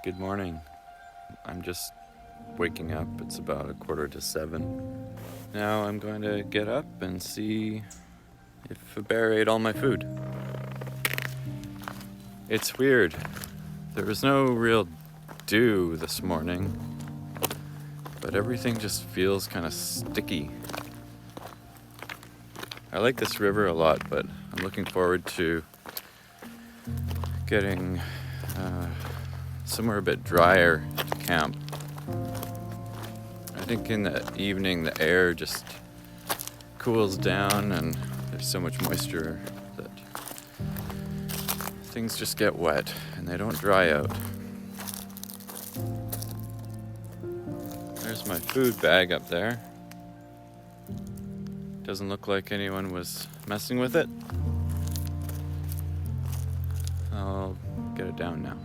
Good morning. I'm just waking up. It's about 6:45. Now I'm going to get up and see if a bear ate all my food. It's weird. There was no real dew this morning, but everything just feels kind of sticky. I like this river a lot, but I'm looking forward to getting somewhere a bit drier to camp. I think in the evening the air just cools down and there's so much moisture that things just get wet and they don't dry out. There's my food bag up there. Doesn't look like anyone was messing with it. I'll get it down now.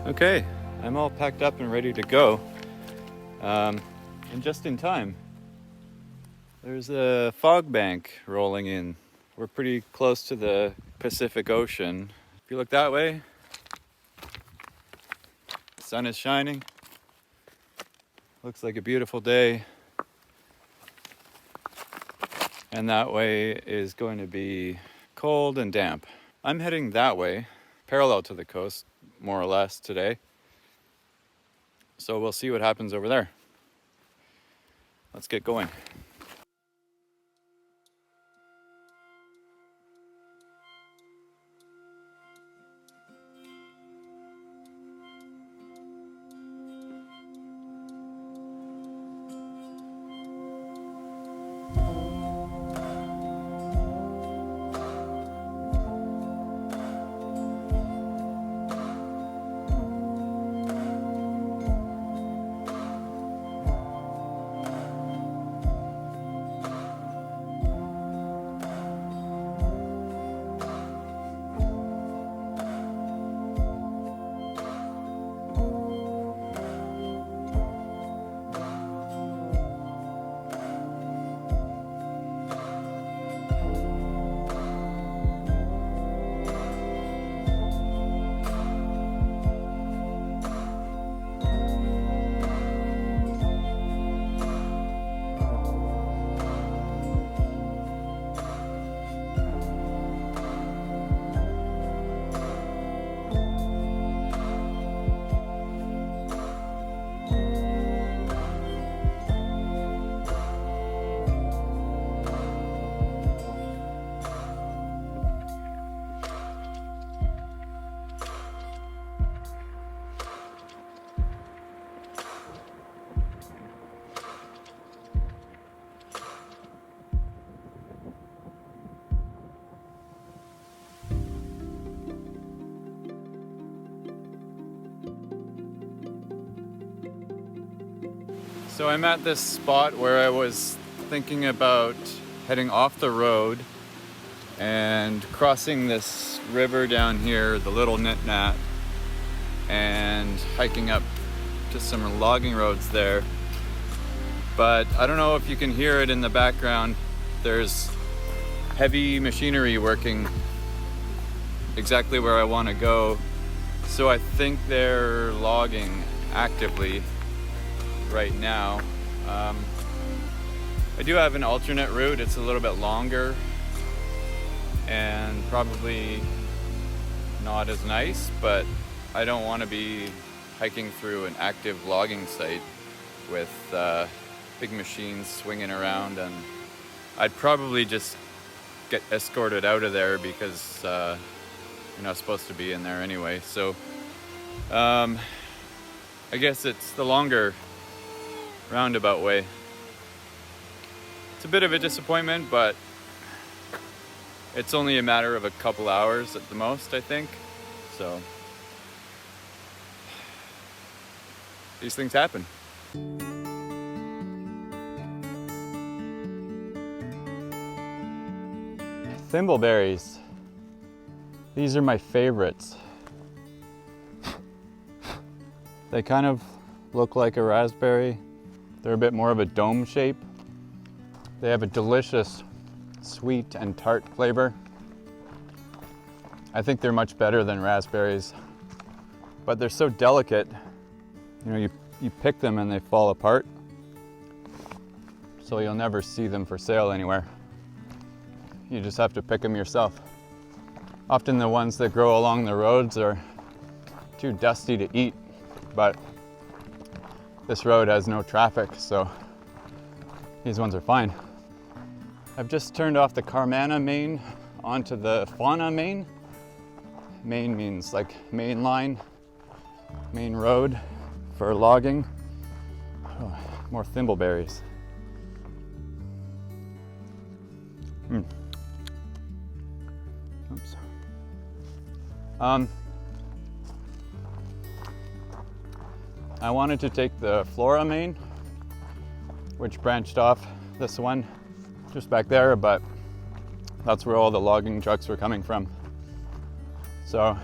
Okay, I'm all packed up and ready to go. And just in time. There's a fog bank rolling in. We're pretty close to the Pacific Ocean. If you look that way, the sun is shining. Looks like a beautiful day. And that way is going to be cold and damp. I'm heading that way, parallel to the coast, more or less today. So we'll see what happens over there. Let's get going. So I'm at this spot where I was thinking about heading off the road and crossing this river down here, the Little Nitinat, and hiking up to some logging roads there. But I don't know if you can hear it in the background. There's heavy machinery working exactly where I want to go. So I think they're logging actively right now. I do have an alternate route. It's a little bit longer and probably not as nice, but I don't want to be hiking through an active logging site with big machines swinging around, and I'd probably just get escorted out of there because you're not supposed to be in there anyway. So I guess it's the longer roundabout way. It's a bit of a disappointment, but it's only a matter of a couple hours at the most, I think. So these things happen. Thimbleberries. These are my favorites. They kind of look like a raspberry. They're a bit more of a dome shape. They have a delicious sweet and tart flavor. I think they're much better than raspberries, but they're so delicate. You know, you pick them and they fall apart, so you'll never see them for sale anywhere. You just have to pick them yourself. Often the ones that grow along the roads are too dusty to eat, but this road has no traffic, so these ones are fine. I've just turned off the Carmanah main onto the Fauna main. Main means like main line, main road for logging. Oh, more thimbleberries. Oops. I wanted to take the Flora main, which branched off this one just back there, but that's where all the logging trucks were coming from. So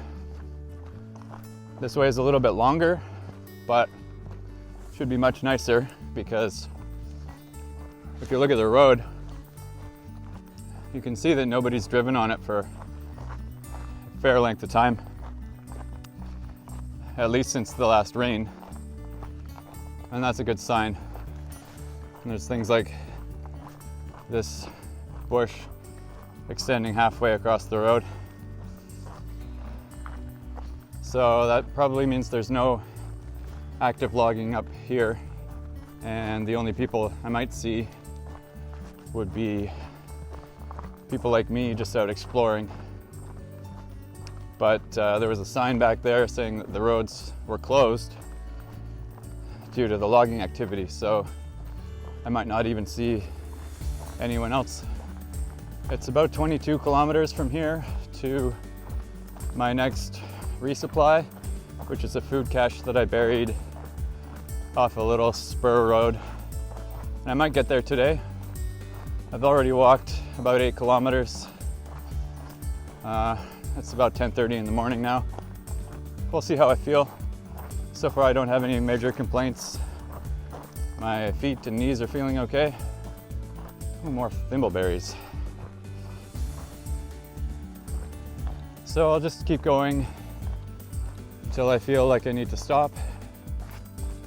this way is a little bit longer, but should be much nicer, because if you look at the road, you can see that nobody's driven on it for a fair length of time, at least since the last rain, and that's a good sign. And there's things like this bush extending halfway across the road, so that probably means there's no active logging up here, and the only people I might see would be people like me just out exploring. But there was a sign back there saying that the roads were closed due to the logging activity, so I might not even see anyone else. It's about 22 kilometers from here to my next resupply, which is a food cache that I buried off a little spur road. And I might get there today. I've already walked about 8 kilometers. It's about 10:30 in the morning now. We'll see how I feel. So far I don't have any major complaints. My feet and knees are feeling okay. Ooh, more thimbleberries. So I'll just keep going until I feel like I need to stop.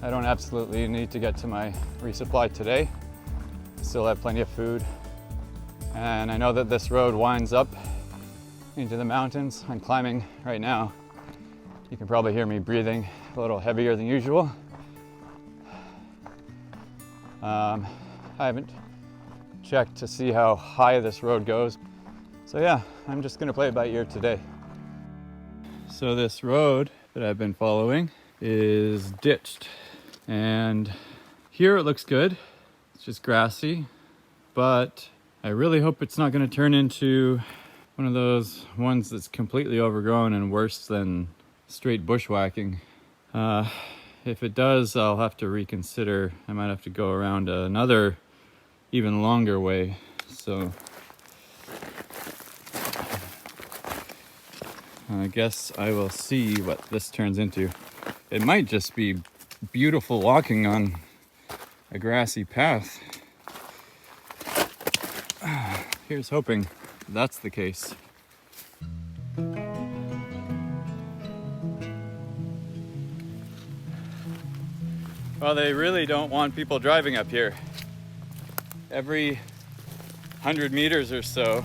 I don't absolutely need to get to my resupply today. I still have plenty of food. And I know that this road winds up into the mountains. I'm climbing right now. You can probably hear me breathing a little heavier than usual. I haven't checked to see how high this road goes. So yeah, I'm just gonna play it by ear today. So this road that I've been following is ditched, and here it looks good. It's just grassy, but I really hope it's not gonna turn into one of those ones that's completely overgrown and worse than straight bushwhacking. if it does, I'll have to reconsider. I might have to go around another even longer way. So I guess I will see what this turns into. It might just be beautiful walking on a grassy path. Here's hoping that's the case. Well, they really don't want people driving up here. Every 100 meters or so,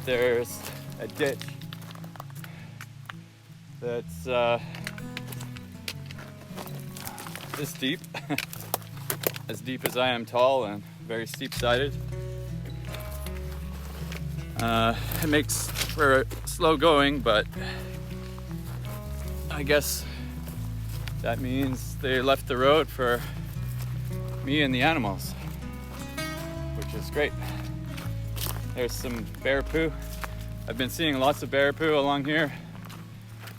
there's a ditch that's this deep, as deep as I am tall and very steep-sided. It makes for slow going, but I guess that means they left the road for me and the animals, which is great. There's some bear poo. I've been seeing lots of bear poo along here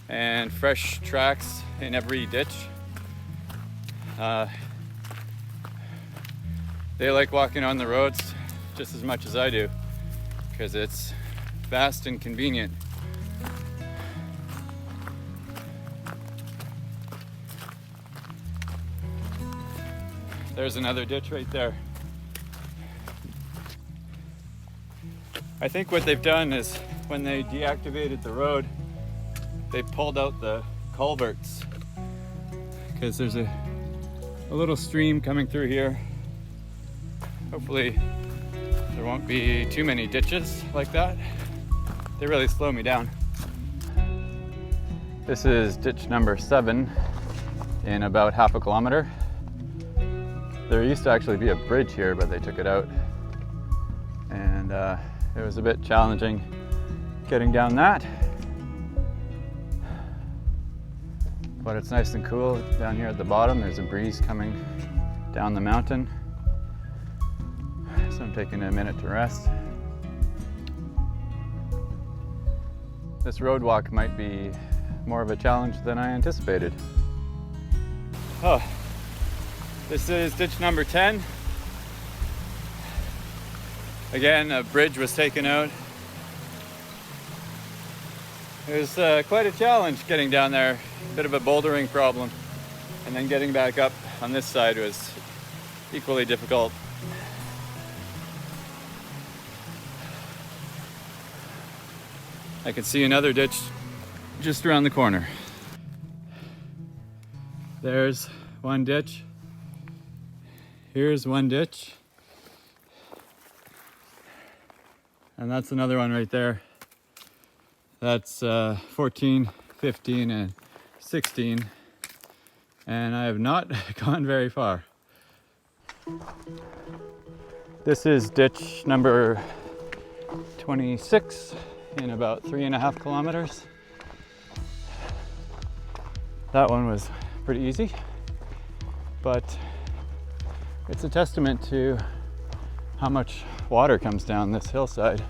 and fresh tracks in every ditch. They like walking on the roads just as much as I do because it's fast and convenient. There's another ditch right there. I think what they've done is when they deactivated the road, they pulled out the culverts because there's a little stream coming through here. Hopefully there won't be too many ditches like that. They really slow me down. This is ditch number 7 in about half a kilometer. There used to actually be a bridge here, but they took it out. And it was a bit challenging getting down that. But it's nice and cool down here at the bottom. There's a breeze coming down the mountain. So I'm taking a minute to rest. This road walk might be more of a challenge than I anticipated. Oh, this is ditch number 10. Again, a bridge was taken out. It was quite a challenge getting down there, a bit of a bouldering problem. And then getting back up on this side was equally difficult. I can see another ditch just around the corner. There's one ditch. Here's one ditch. And that's another one right there. That's 14, 15, and 16. And I have not gone very far. This is ditch number 26 in about 3.5 kilometers. That one was pretty easy, but it's a testament to how much water comes down this hillside.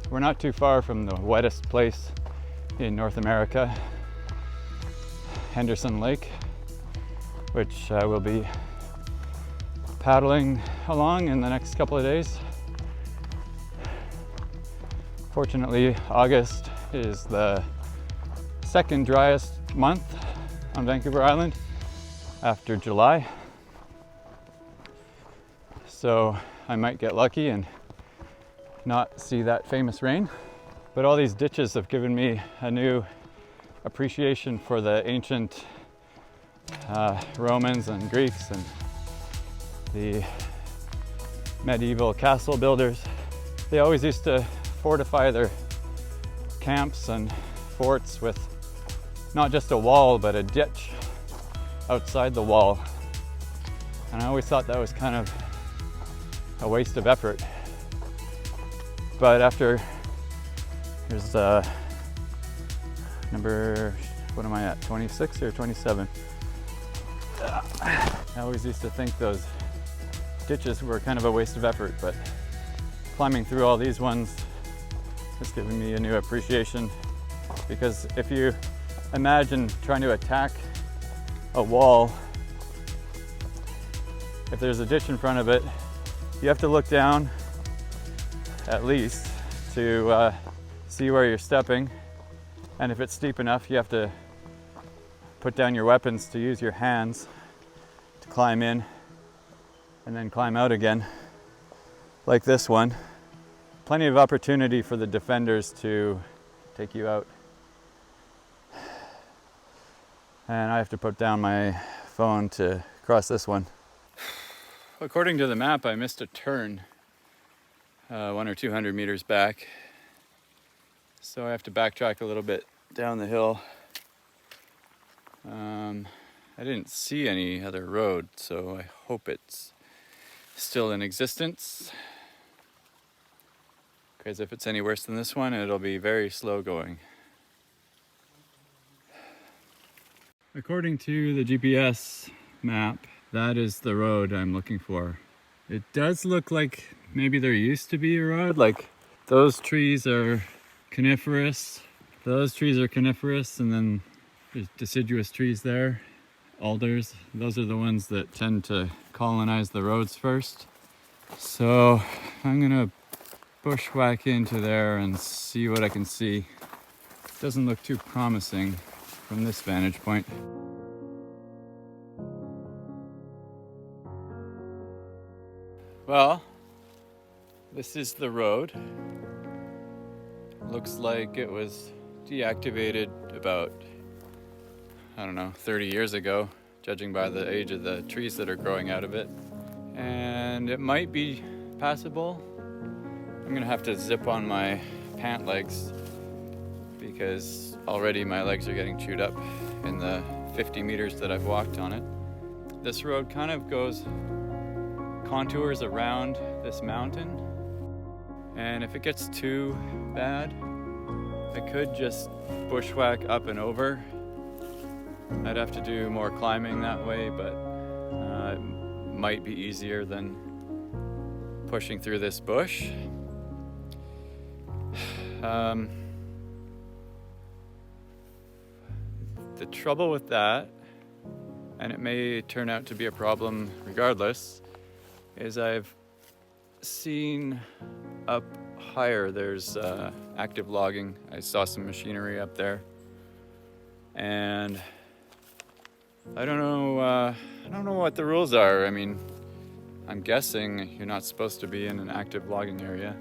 We're not too far from the wettest place in North America, Henderson Lake, which I will be paddling along in the next couple of days. Fortunately, August is the second driest month on Vancouver Island after July. So I might get lucky and not see that famous rain. But all these ditches have given me a new appreciation for the ancient Romans and Greeks and the medieval castle builders. They always used to fortify their camps and forts with not just a wall, but a ditch outside the wall. And I always thought that was kind of a waste of effort. But after, here's number, what am I at, 26 or 27? I always used to think those ditches were kind of a waste of effort, but climbing through all these ones has given me a new appreciation, because if you imagine trying to attack a wall, if there's a ditch in front of it, you have to look down at least to see where you're stepping. And if it's steep enough, you have to put down your weapons to use your hands to climb in and then climb out again, like this one. Plenty of opportunity for the defenders to take you out. And I have to put down my phone to cross this one. According to the map, I missed a turn 100 or 200 meters back. So I have to backtrack a little bit down the hill. I didn't see any other road, so I hope it's still in existence. Because if it's any worse than this one, it'll be very slow going. According to the GPS map, that is the road I'm looking for. It does look like maybe there used to be a road, like those trees are coniferous. Those trees are coniferous, and then there's deciduous trees there, alders. Those are the ones that tend to colonize the roads first. So I'm gonna bushwhack into there and see what I can see. Doesn't look too promising from this vantage point. Well, this is the road. Looks like it was deactivated about, I don't know, 30 years ago, judging by the age of the trees that are growing out of it. And it might be passable. I'm gonna have to zip on my pant legs because already my legs are getting chewed up in the 50 meters that I've walked on it. This road kind of contours around this mountain, and if it gets too bad, I could just bushwhack up and over. I'd have to do more climbing that way, but it might be easier than pushing through this bush. The trouble with that, and it may turn out to be a problem regardless, is I've seen up higher there's active logging. I saw some machinery up there, and I don't know what the rules are. I mean, I'm guessing you're not supposed to be in an active logging area,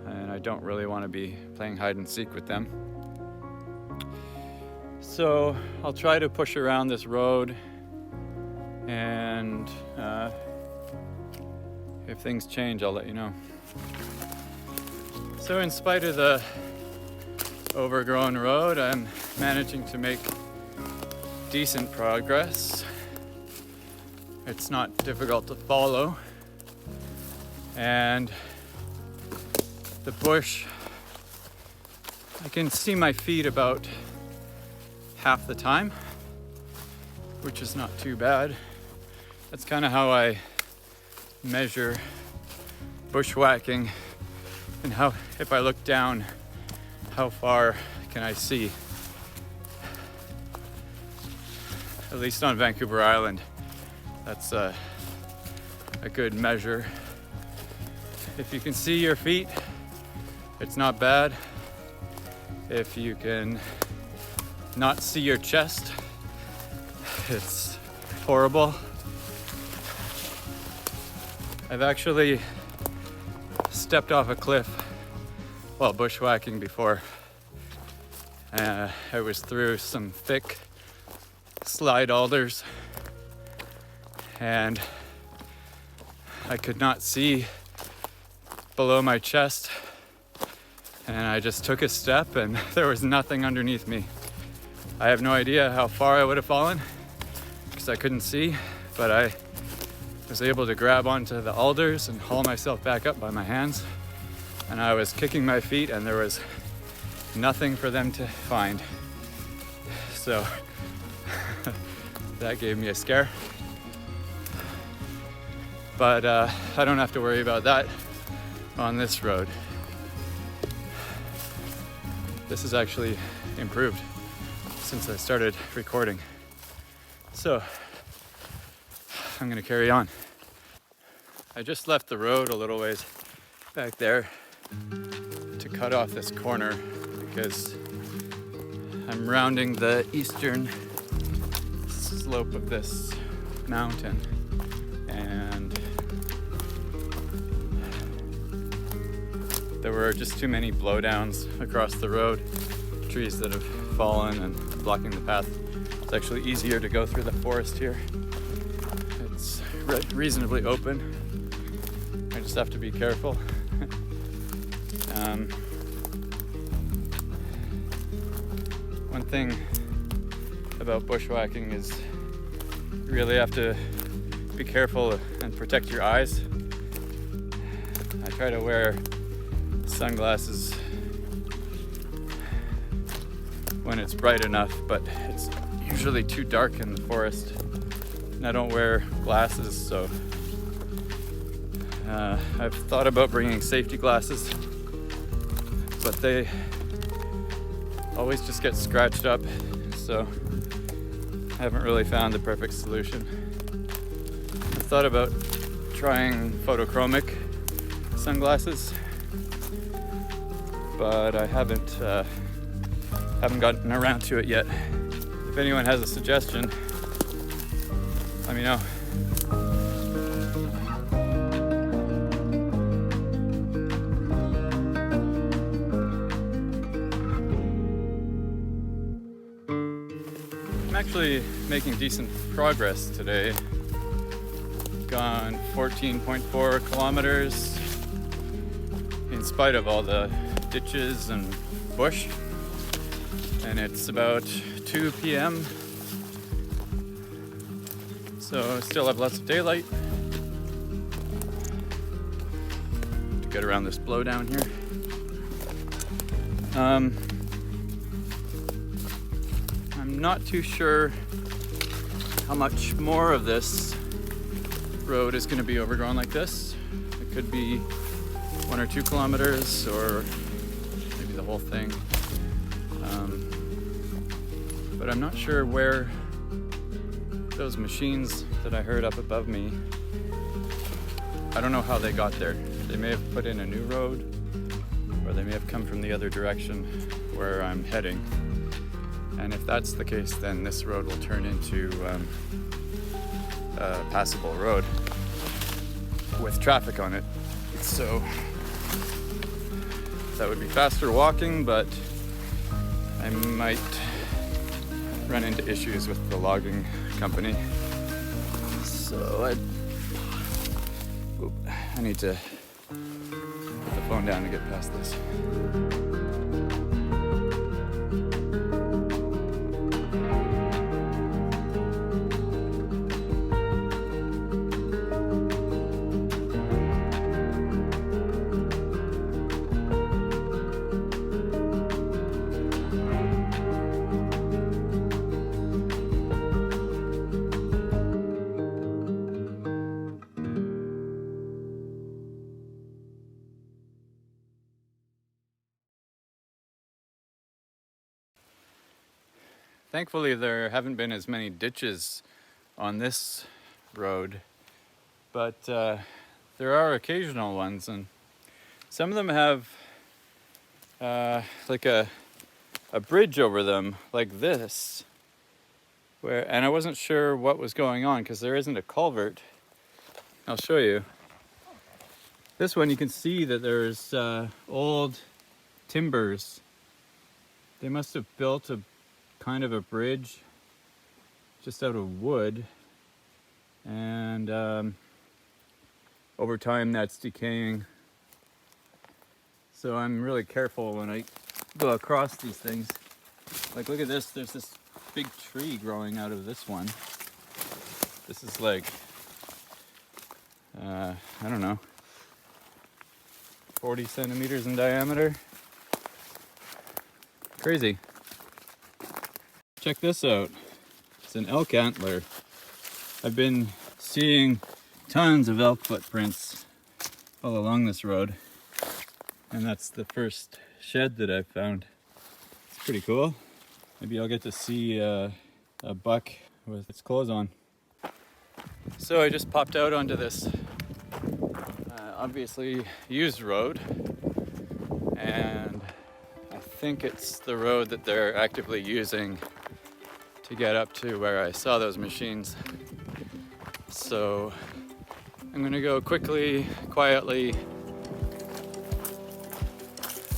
and I don't really want to be playing hide and seek with them. So I'll try to push around this road, and if things change, I'll let you know. So in spite of the overgrown road, I'm managing to make decent progress. It's not difficult to follow, and the bush, I can see my feet about half the time, which is not too bad. That's kind of how I measure bushwhacking, and how, if I look down, how far can I see? At least on Vancouver Island, that's a good measure. If you can see your feet, it's not bad. If you can not see your chest, it's horrible. I've actually stepped off a cliff while bushwhacking before. I was through some thick slide alders, and I could not see below my chest, and I just took a step and there was nothing underneath me. I have no idea how far I would have fallen because I couldn't see, but I was able to grab onto the alders and haul myself back up by my hands, and I was kicking my feet and there was nothing for them to find. So that gave me a scare, but I don't have to worry about that on this road. This is actually improved since I started recording. So I'm gonna carry on. I just left the road a little ways back there to cut off this corner because I'm rounding the eastern slope of this mountain, and there were just too many blowdowns across the road, trees that have fallen and blocking the path. It's actually easier to go through the forest here. It's reasonably open. I just have to be careful. One thing about bushwhacking is you really have to be careful and protect your eyes. I try to wear sunglasses when it's bright enough, but it's usually too dark in the forest. And I don't wear glasses, so I've thought about bringing safety glasses, but they always just get scratched up, so I haven't really found the perfect solution. I've thought about trying photochromic sunglasses, but I haven't gotten around to it yet. If anyone has a suggestion, let me know. I'm actually making decent progress today. Gone 14.4 kilometers in spite of all the ditches and bush. And it's about 2 p.m. So I still have lots of daylight to get around this blowdown here. I'm not too sure how much more of this road is going to be overgrown like this. It could be 1 or 2 kilometers, or maybe the whole thing. But I'm not sure where those machines that I heard up above me, I don't know how they got there. They may have put in a new road, or they may have come from the other direction where I'm heading. And if that's the case, then this road will turn into a passable road with traffic on it. So that would be faster walking, but I might run into issues with the logging company. So I need to put the phone down to get past this. Thankfully, there haven't been as many ditches on this road, but there are occasional ones, and some of them have like a bridge over them, like this, and I wasn't sure what was going on because there isn't a culvert. I'll show you. This one, you can see that there's old timbers. They must have built a kind of a bridge just out of wood, and over time that's decaying. So I'm really careful when I go across these things. Like, look at this, there's this big tree growing out of this one. This is like I don't know, 40 centimeters in diameter. Crazy. Check this out. It's an elk antler. I've been seeing tons of elk footprints all along this road, and that's the first shed that I've found. It's pretty cool. Maybe I'll get to see a buck with its clothes on. So I just popped out onto this obviously used road, and I think it's the road that they're actively using to get up to where I saw those machines. So I'm gonna go quickly, quietly.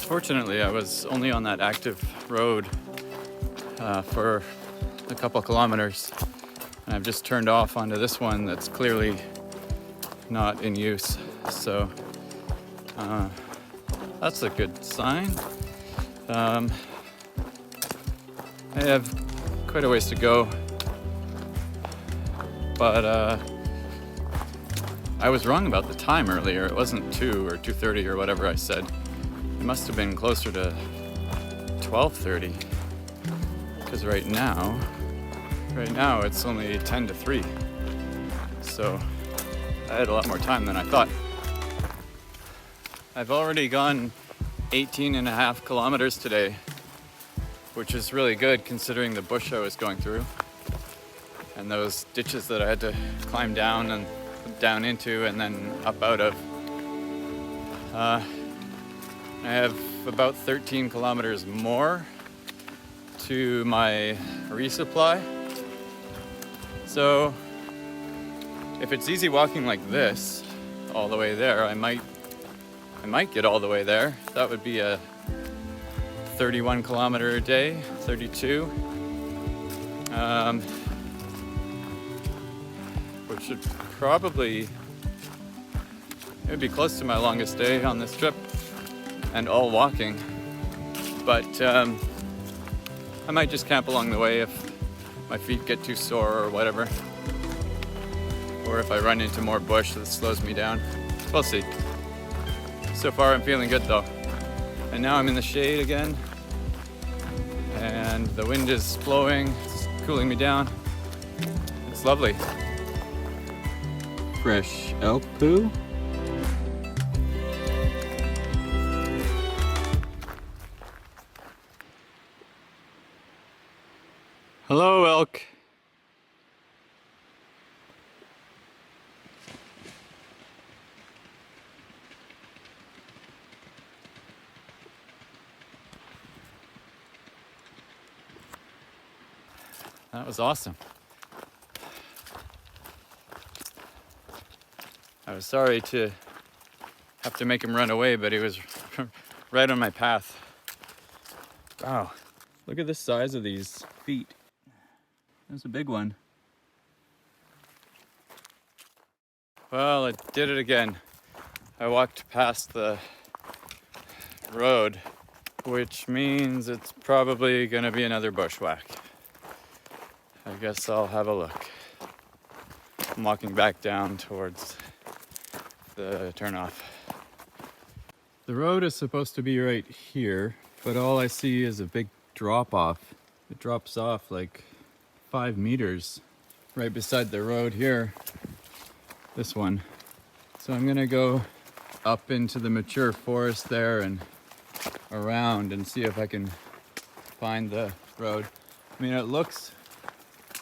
Fortunately, I was only on that active road for a couple kilometers, and I've just turned off onto this one that's clearly not in use. So that's a good sign. I have quite a ways to go, but I was wrong about the time earlier. It wasn't 2 or 2:30 or whatever I said. It must have been closer to 12:30, because right now it's only 10 to 3. So I had a lot more time than I thought. I've already gone 18.5 kilometers today, which is really good considering the bush I was going through and those ditches that I had to climb down and down into and then up out of. I have about 13 kilometers more to my resupply. So if it's easy walking like this all the way there, I might get all the way there. That would be a 31 kilometer a day, 32. Which should probably, it would be close to my longest day on this trip, and all walking. But I might just camp along the way if my feet get too sore or whatever. Or if I run into more bush that slows me down. We'll see. So far I'm feeling good though. And now I'm in the shade again. And the wind is blowing, it's cooling me down. It's lovely. Fresh elk poo. Hello, elk. That was awesome. I was sorry to have to make him run away, but he was right on my path. Wow, look at the size of these feet. There's a big one. Well, I did it again. I walked past the road, which means it's probably gonna be another bushwhack. I guess I'll have a look. I'm walking back down towards the turnoff. The road is supposed to be right here, but all I see is a big drop off. It drops off like 5 meters right beside the road here, this one. So I'm gonna go up into the mature forest there and around and see if I can find the road. I mean, it looks,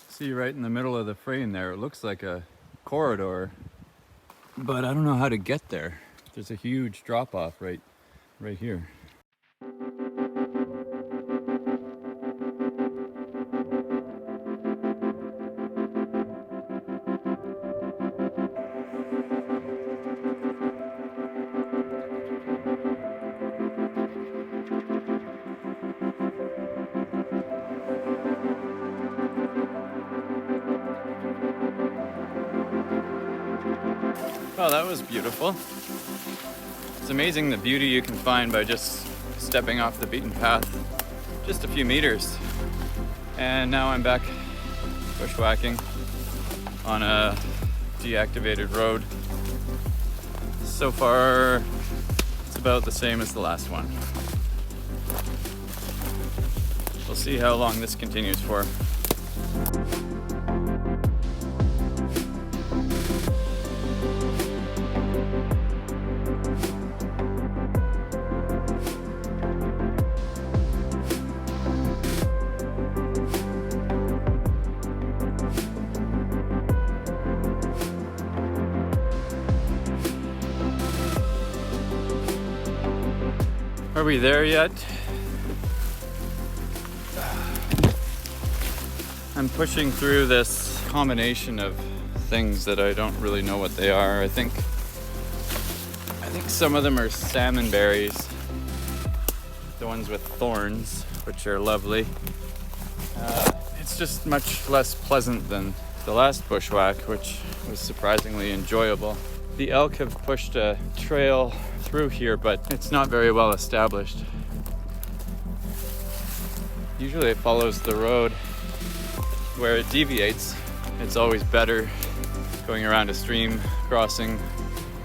see right in the middle of the frame there, it looks like a corridor, but I don't know how to get there. There's a huge drop off right here. Oh, that was beautiful. It's amazing the beauty you can find by just stepping off the beaten path just a few meters. And now I'm back bushwhacking on a deactivated road. So far, it's about the same as the last one. We'll see how long this continues for. Are we there yet? I'm pushing through this combination of things that I don't really know what they are. I think some of them are salmon berries, the ones with thorns, which are lovely. It's just much less pleasant than the last bushwhack, which was surprisingly enjoyable. The elk have pushed a trail through here, but it's not very well established. Usually it follows the road. Where it deviates, it's always better going around a stream, crossing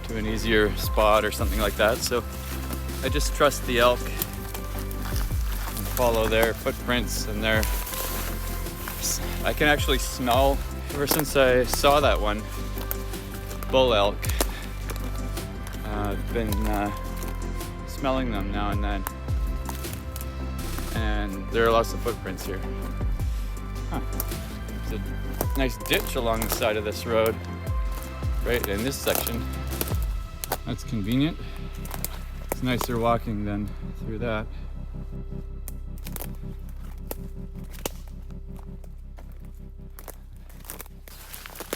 to an easier spot or something like that. So I just trust the elk and follow their footprints and I can actually smell, ever since I saw that one bull elk, I've been smelling them now and then. And there are lots of footprints here. Huh. There's a nice ditch along the side of this road, right in this section. That's convenient. It's nicer walking than through that.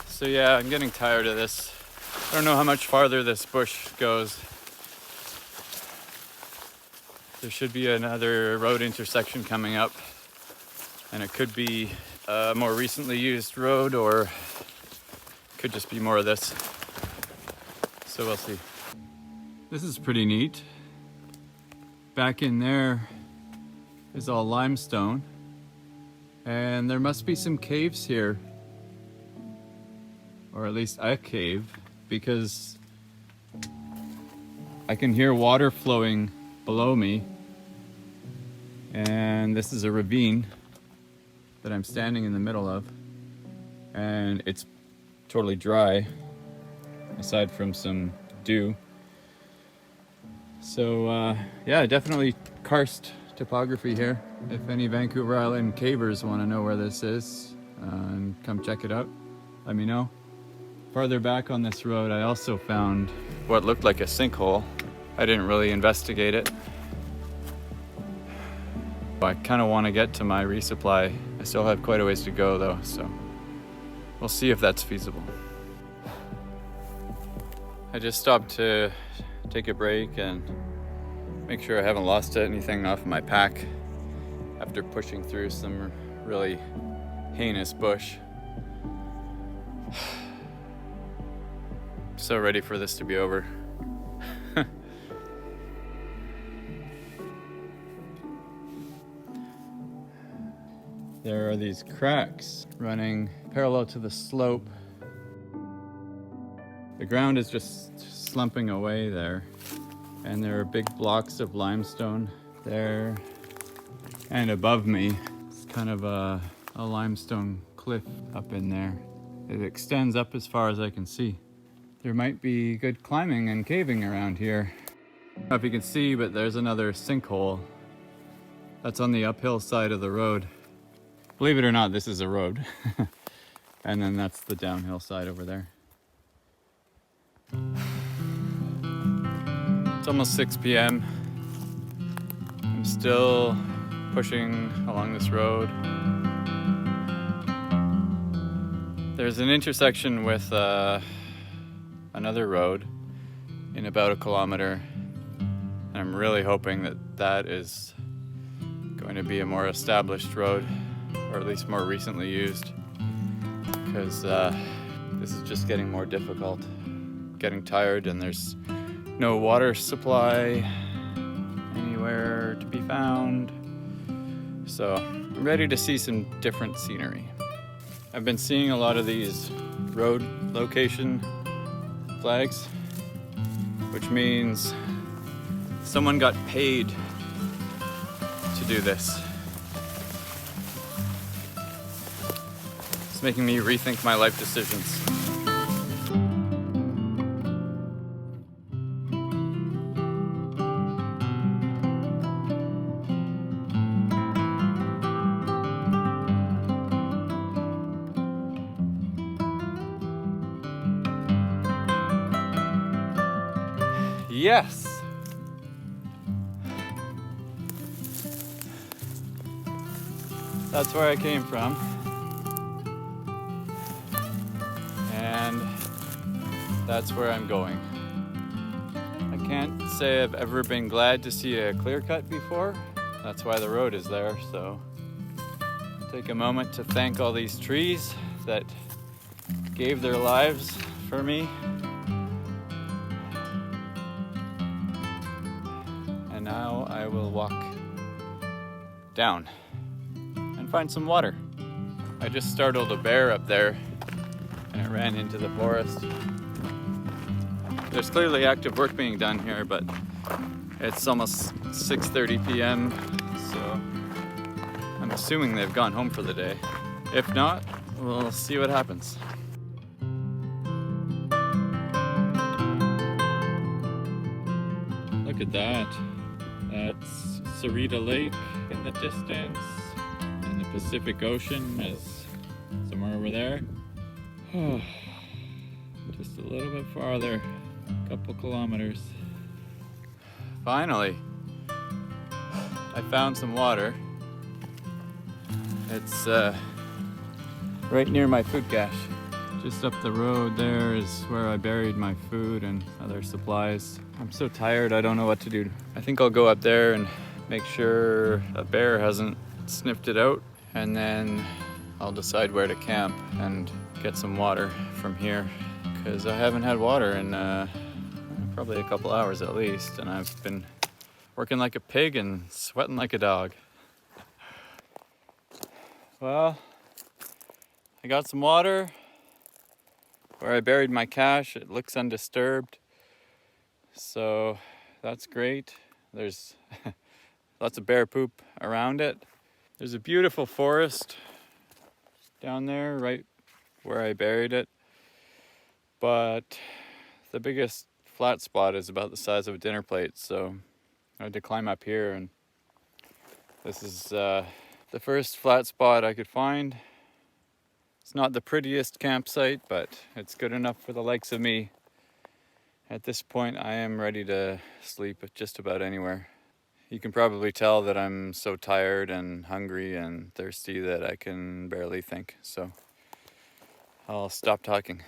So yeah, I'm getting tired of this. I don't know how much farther this bush goes. There should be another road intersection coming up, and it could be a more recently used road, or could just be more of this. So we'll see. This is pretty neat. Back in there is all limestone, and there must be some caves here, or at least a cave, because I can hear water flowing below me, and this is a ravine that I'm standing in the middle of, and it's totally dry aside from some dew. So yeah, definitely karst topography here. If any Vancouver Island cavers want to know where this is and come check it out, let me know. Farther back on this road, I also found what looked like a sinkhole. I didn't really investigate it. I kind of want to get to my resupply. I still have quite a ways to go though, so we'll see if that's feasible. I just stopped to take a break and make sure I haven't lost anything off my pack after pushing through some really heinous bush. So ready for this to be over. There are these cracks running parallel to the slope. The ground is just slumping away there, and there are big blocks of limestone there, and above me it's kind of a limestone cliff up in there. It extends up as far as I can see. There might be good climbing and caving around here. I don't know if you can see, but there's another sinkhole that's on the uphill side of the road. Believe it or not, this is a road. And then that's the downhill side over there. It's almost 6 p.m. I'm still pushing along this road. There's an intersection with another road in about 1 kilometer. And I'm really hoping that that is going to be a more established road, or at least more recently used, because this is just getting more difficult. Getting tired, and there's no water supply anywhere to be found. So I'm ready to see some different scenery. I've been seeing a lot of these road location flags, which means someone got paid to do this. It's making me rethink my life decisions. Yes! That's where I came from. And that's where I'm going. I can't say I've ever been glad to see a clear cut before. That's why the road is there, so take a moment to thank all these trees that gave their lives for me. And now I will walk down and find some water. I just startled a bear up there and it ran into the forest. There's clearly active work being done here, but it's almost 6:30 p.m. so I'm assuming they've gone home for the day. If not, we'll see what happens. Look at that. That's Sarita Lake in the distance, and the Pacific Ocean is somewhere over there. Just a little bit farther, a couple kilometers. Finally, I found some water. It's right near my food cache. Just up the road there is where I buried my food and other supplies. I'm so tired, I don't know what to do. I think I'll go up there and make sure a bear hasn't sniffed it out, and then I'll decide where to camp and get some water from here, because I haven't had water in probably a couple hours at least, and I've been working like a pig and sweating like a dog. Well, I got some water. Where I buried my cache, it looks undisturbed, so that's great. There's lots of bear poop around it. There's a beautiful forest down there right where I buried it, but the biggest flat spot is about the size of a dinner plate, so I had to climb up here, and this is the first flat spot I could find. It's not the prettiest campsite, but it's good enough for the likes of me. At this point, I am ready to sleep just about anywhere. You can probably tell that I'm so tired and hungry and thirsty that I can barely think, so I'll stop talking.